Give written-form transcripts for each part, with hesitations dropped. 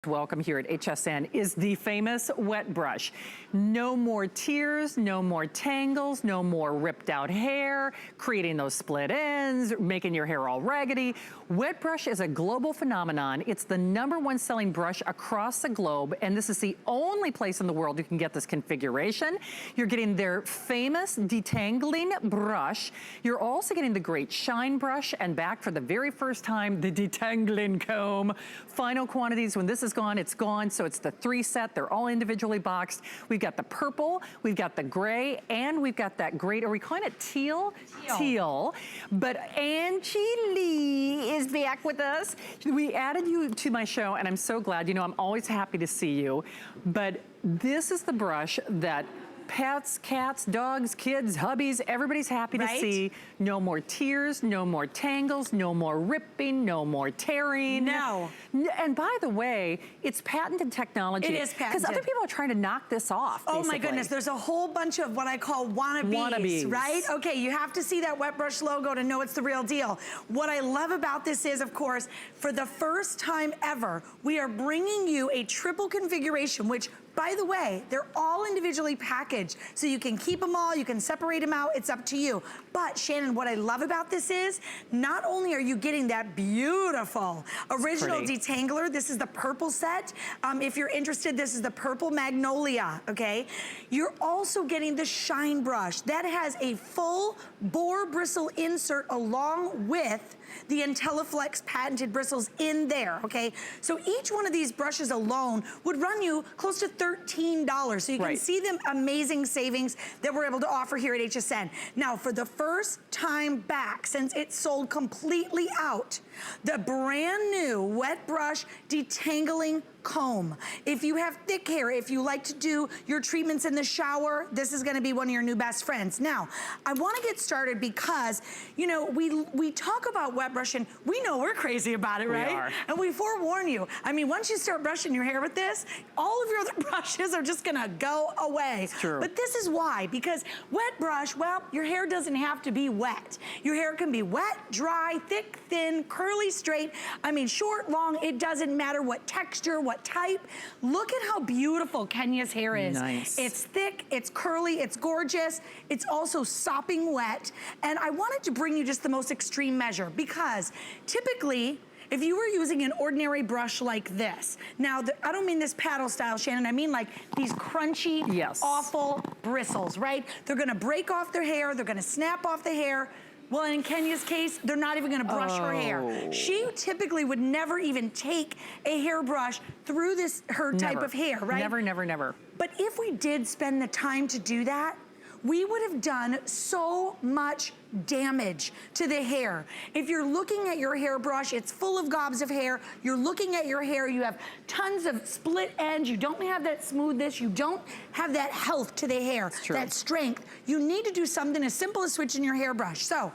Welcome here at HSN is the famous wet brush. No more tears, no more tangles, no more ripped out hair, creating those split ends, making your hair all raggedy. Wet brush is a global phenomenon. It's the #1 selling brush across the globe, and this is the only place in the world you can get this configuration. You're getting their famous detangling brush. You're also getting the great shine brush, and back for the very first time, the Detangling Comb. Final quantities, when this is gone, it's gone. So it's the 3 set. They're all individually boxed. We've got the purple, we've got the gray, and we've got that great, are we calling it teal? Teal. But Angie Lee is back with us. We added you to my show, and I'm so glad. You know, I'm always happy to see you. But this is the brush that pets, cats, dogs, kids, hubbies, everybody's happy to see. No more tears, no more tangles, no more ripping, no more tearing. No. And by the way, it's patented technology. It is patented. Because other people are trying to knock this off, Oh my goodness, there's a whole bunch of what I call wannabes, right? Okay, you have to see that Wet Brush logo to know it's the real deal. What I love about this is, of course, for the first time ever, we are bringing you a triple configuration, which, by the way, they're all individually packaged, so you can keep them all, you can separate them out, it's up to you. But Shannon, what I love about this is, not only are you getting that beautiful original Detangler, this is the purple set. If you're interested, this is the purple Magnolia, okay? You're also getting the shine brush. That has a full boar bristle insert along with the Intelliflex patented bristles in there, okay? So each one of these brushes alone would run you close to $13. So you can see the amazing savings that we're able to offer here at HSN. Now, for the first time back, since it sold completely out, the brand new Wet Brush Detangling Comb. If you have thick hair, if you like to do your treatments in the shower, this is gonna be one of your new best friends. Now, I wanna get started because, you know, we talk about wet brush and we know we're crazy about it, right? We are. And we forewarn you. I mean, once you start brushing your hair with this, all of your other brushes are just gonna go away. It's true. But this is why, because wet brush, well, your hair doesn't have to be wet. Your hair can be wet, dry, thick, thin, curly, straight. I mean, short, long, it doesn't matter what texture, what type. Look at how beautiful Kenya's hair is. Nice. It's thick, it's curly, it's gorgeous. It's also sopping wet. And I wanted to bring you just the most extreme measure because typically, if you were using an ordinary brush like this, now I don't mean this paddle style, Shannon, I mean like these crunchy, awful bristles, right? They're gonna break off their hair, they're gonna snap off the hair. Well, in Kenya's case, they're not even gonna brush her hair. She typically would never even take a hairbrush through her type of hair, right? Never, never, never. But if we did spend the time to do that, we would have done so much damage to the hair. If you're looking at your hairbrush, it's full of gobs of hair. You're looking at your hair, you have tons of split ends. You don't have that smoothness. You don't have that health to the hair, that strength. You need to do something as simple as switching your hairbrush. So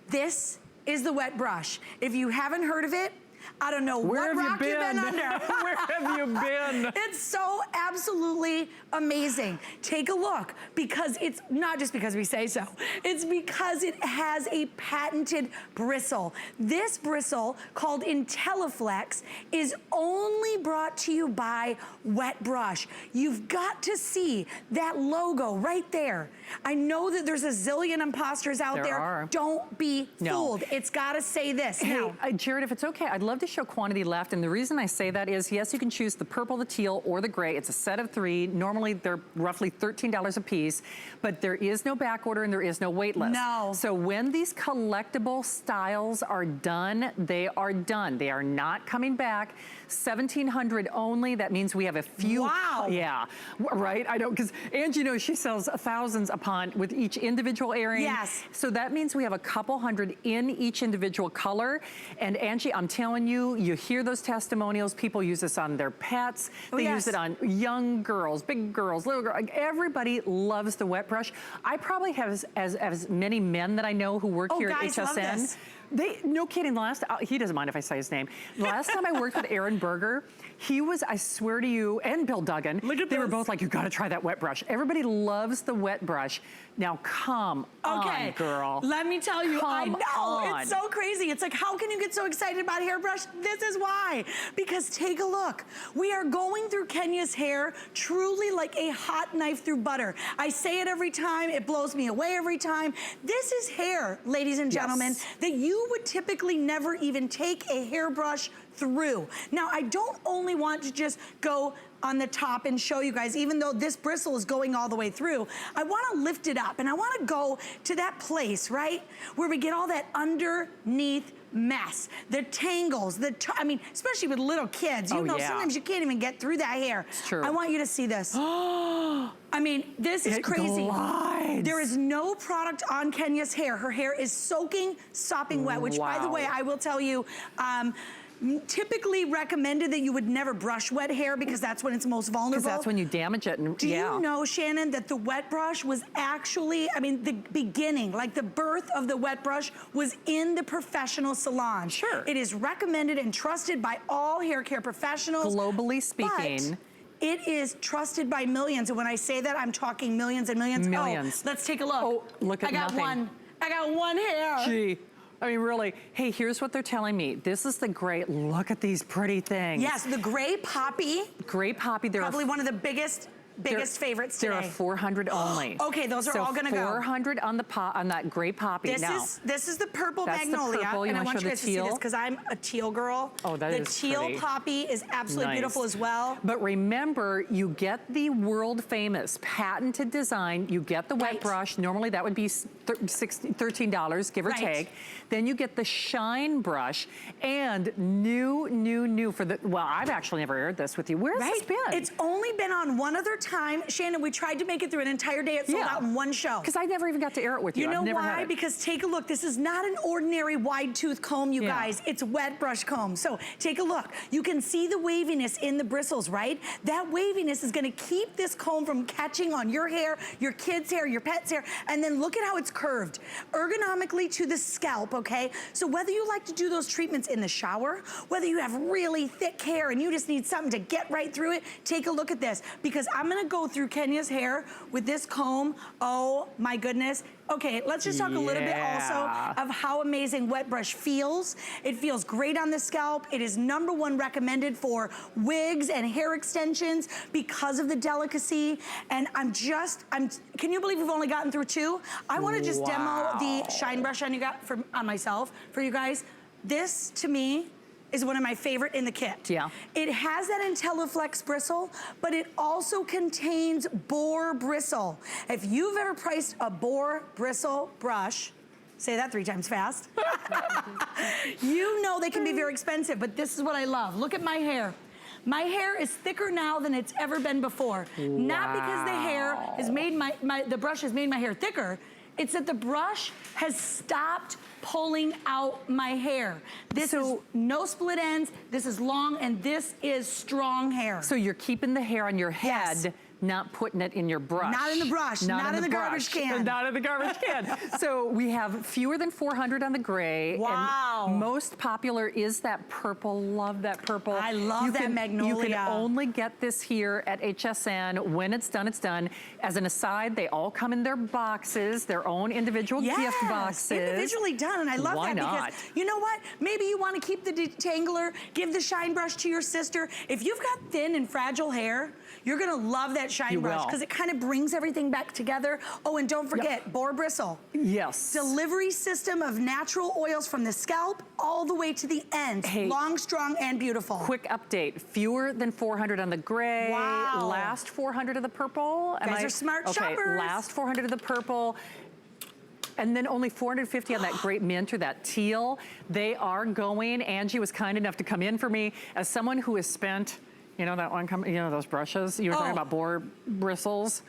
this is the wet brush. If you haven't heard of it, I don't know what rock you've been under. Where have you been? It's so absolutely amazing. Take a look, because it's not just because we say so. It's because it has a patented bristle. This bristle, called Intelliflex, is only brought to you by Wet Brush. You've got to see that logo right there. I know that there's a zillion imposters out there. Don't be fooled. It's gotta say this. Hey, Jared, if it's okay, I'd love to show quantity left, and the reason I say that is, yes, you can choose the purple, the teal, or the gray. It's a set of 3. Normally, they're roughly $13 a piece, but there is no back order and there is no wait list. No. So when these collectible styles are done, they are done. They are not coming back. 1,700 only. That means we have a few. Wow. Yeah, right? I know, because Angie knows she sells thousands upon with each individual airing. Yes. So that means we have a couple hundred in each individual color. And Angie, I'm telling you, you hear those testimonials. People use this on their pets. They use it on young girls, big girls, little girls. Everybody loves the wet brush. I probably have as many men that I know who work here at HSN No kidding, he doesn't mind if I say his name. Last time I worked with Aaron Berger, he was, I swear to you, and Bill Duggan, they were both like, you gotta try that wet brush. Everybody loves the wet brush. Now come on, girl. Let me tell you, I know, it's so crazy. It's like, how can you get so excited about a hairbrush? This is why. Because take a look. We are going through Kenya's hair truly like a hot knife through butter. I say it every time, it blows me away every time. This is hair, ladies and gentlemen, that you would typically never even take a hairbrush through. Now, I don't only want to just go on the top and show you guys, even though this bristle is going all the way through, I wanna lift it up and I wanna go to that place, right? Where we get all that underneath mess, the tangles, I mean, especially with little kids, you know, sometimes you can't even get through that hair. It's true. I want you to see this. I mean, this is crazy. Glides. There is no product on Kenya's hair. Her hair is soaking, sopping wet, which by the way, I will tell you, typically recommended that you would never brush wet hair because that's when it's most vulnerable. Because that's when you damage it. And, Do you know, Shannon, that the wet brush was actually, I mean, the beginning, like the birth of the wet brush was in the professional salon. Sure. It is recommended and trusted by all hair care professionals. Globally speaking. It is trusted by millions. And when I say that, I'm talking millions and millions. Millions. Oh, let's take a look. Oh, look at nothing. I got one hair. Gee. I mean, really, hey, here's what they're telling me. This is the gray, look at these pretty things. Yes, the gray poppy. Gray poppy, they're probably one of the biggest favorites today. There are 400 only. Okay, those are all gonna go. 400 on the on that gray poppy. This is the purple That's Magnolia, the purple. You and I want you to guys show to the see teal? this because I'm a teal girl. Oh, that is The teal pretty. poppy is absolutely beautiful as well. But remember, you get the world famous patented design. You get the wet brush. Normally that would be $13, give or take. Then you get the shine brush and new for the, well, I've actually never aired this with you. Where's this been? It's only been on one other time. Shannon, we tried to make it through an entire day. It sold out in one show. Because I never even got to air it with you. You know I've never why? had it. Because take a look. This is not an ordinary wide tooth comb, you guys. It's wet brush comb. So take a look. You can see the waviness in the bristles, right? That waviness is gonna keep this comb from catching on your hair, your kid's hair, your pet's hair, and then look at how it's curved. Ergonomically to the scalp, okay? So whether you like to do those treatments in the shower, whether you have really thick hair and you just need something to get right through it, take a look at this. Because I'm gonna go through Kenya's hair with this comb. Oh my goodness. Okay, let's just talk a little bit also of how amazing wet brush feels. It feels great on the scalp. It is #1 recommended for wigs and hair extensions because of the delicacy. And can you believe we've only gotten through 2? I wanna just demo the shine brush on myself for you guys. This, to me, is one of my favorite in the kit. Yeah. It has that Intelliflex bristle, but it also contains boar bristle. If you've ever priced a boar bristle brush, say that 3 times fast, you know they can be very expensive, but this is what I love. Look at my hair. My hair is thicker now than it's ever been before. Not because the hair has made the brush has made my hair thicker, it's that the brush has stopped pulling out my hair. This is no split ends, this is long, and this is strong hair. So you're keeping the hair on your head, not putting it in your brush. Not in the brush, not in the garbage can. Not in the garbage can. So we have fewer than 400 on the gray. Wow. And most popular is that purple. Love that purple. I love that Magnolia. You can only get this here at HSN. When it's done, it's done. As an aside, they all come in their boxes, their own individual gift boxes. Individually done, and I love Why that not? because you know what? Maybe you want to keep the Detangler, give the shine brush to your sister. If you've got thin and fragile hair, you're gonna love that shine brush because it kind of brings everything back together. Oh, and don't forget, boar bristle. Yes. Delivery system of natural oils from the scalp all the way to the end. Hey, long, strong, and beautiful. Quick update, fewer than 400 on the gray. Wow. Last 400 of the purple. You guys are smart shoppers. Last 400 of the purple. And then only 450 on that great mint or that teal. They are going. Angie was kind enough to come in for me as someone who has spent, you know, that one, you know, those brushes? You were talking about boar bristles.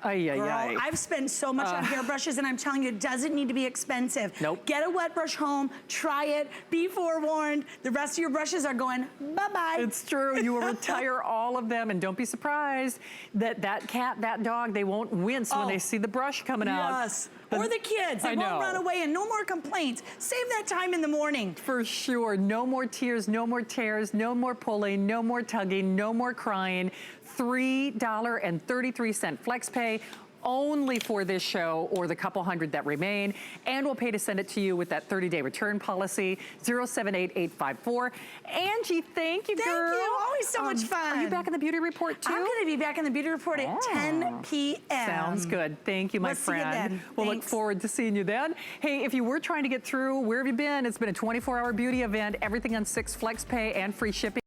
Girl, I've spent so much on hairbrushes, and I'm telling you, it doesn't need to be expensive. Nope. Get a wet brush home, try it, be forewarned. The rest of your brushes are going bye-bye. It's true. You will retire all of them, and don't be surprised that that cat, that dog, they won't wince when they see the brush coming out. Yes. or the kids. They won't run away, and no more complaints. Save that time in the morning. For sure. No more tears, no more tears, no more pulling, no more tugging, no more crying. $3.33 flex pay. Only for this show or the couple hundred that remain, and we'll pay to send it to you with that 30-day return policy, 078854. Angie, thank you, girl. Thank you, always so much fun. Are you back in the beauty report too? I'm gonna be back in the beauty report at 10 p.m. Sounds good, thank you, my friend. See you then. We'll look forward to seeing you then. Hey, if you were trying to get through, where have you been? It's been a 24-hour beauty event, everything on 6 flex pay and free shipping.